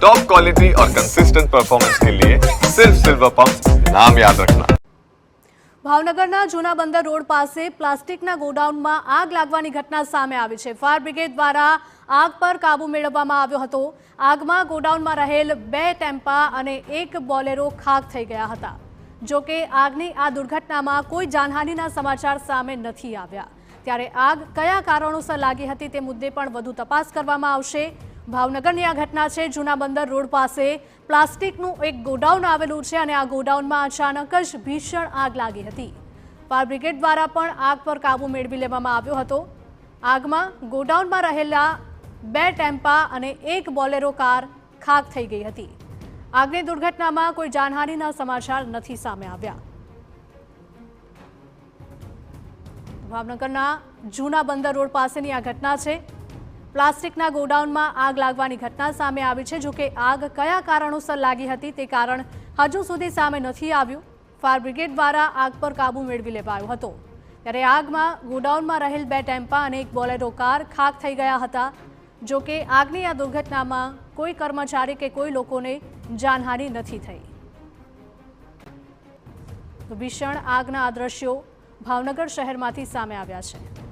Top quality और consistent performance के लिए सिर्फ सिल्वर पंप नाम याद रखना। ભાવનગરના જૂના બંદર રોડ પાસે પ્લાસ્ટિકના ગોડાઉનમાં આગ લાગવાની ઘટના સામે આવી છે। ફાયર બ્રિગેડ દ્વારા આગ પર કાબુ મેળવવામાં આવ્યો હતો। આગમાં ગોડાઉનમાં રહેલ 2 ટેમ્પા અને 1 બોલેરો ખાક થઈ ગયા હતા। જો કે આગની આ દુર્ઘટનામાં કોઈ જાનહાનિના સમાચાર સામે નથી આવ્યા। ત્યારે આગ કયા કારણોસર લાગી હતી તે મુદ્દે પણ વધુ તપાસ કરવામાં આવશે। ભાવનગરની આ ઘટના છે। જૂના બંદર રોડ પાસે પ્લાસ્ટિકનું એક ગોડાઉન આવેલું છે અને આ ગોડાઉનમાં અચાનક જ ભીષણ આગ લાગી હતી। ફાયર બ્રિગેડ દ્વારા પણ આગ પર કાબુ મેળવી લેવામાં આવ્યો હતો। આગમાં ગોડાઉનમાં રહેલા 2 ટેમ્પા અને 1 બોલેરો કાર ખાક થઈ ગઈ હતી। આગની દુર્ઘટનામાં કોઈ જાનહાનિના સમાચાર નથી સામે આવ્યા। ભાવનગરના જૂના બંદર રોડ પાસેની આ ઘટના છે। પ્લાસ્ટિકના ગોડાઉનમાં આગ લાગવાની ઘટના સામે આવી છે। જો કે આગ કયા કારણોસર લાગી હતી તે કારણ હજુ સુધી સામે નથી આવ્યું। ફાયર બ્રિગેડ દ્વારા આગ પર કાબુ મેળવી લેવાયો હતો। ત્યારે આગમાં ગોડાઉનમાં રહેલ 2 ટેમ્પા અને 1 બોલેરો કાર ખાક થઈ ગયા હતા। જો કે આગની આ દુર્ઘટનામાં કોઈ કર્મચારી કે કોઈ લોકોને જાનહાનિ નથી થઈ। તો ભીષણ આગના આ દ્રશ્યો ભાવનગર શહેરમાંથી સામે આવ્યા છે।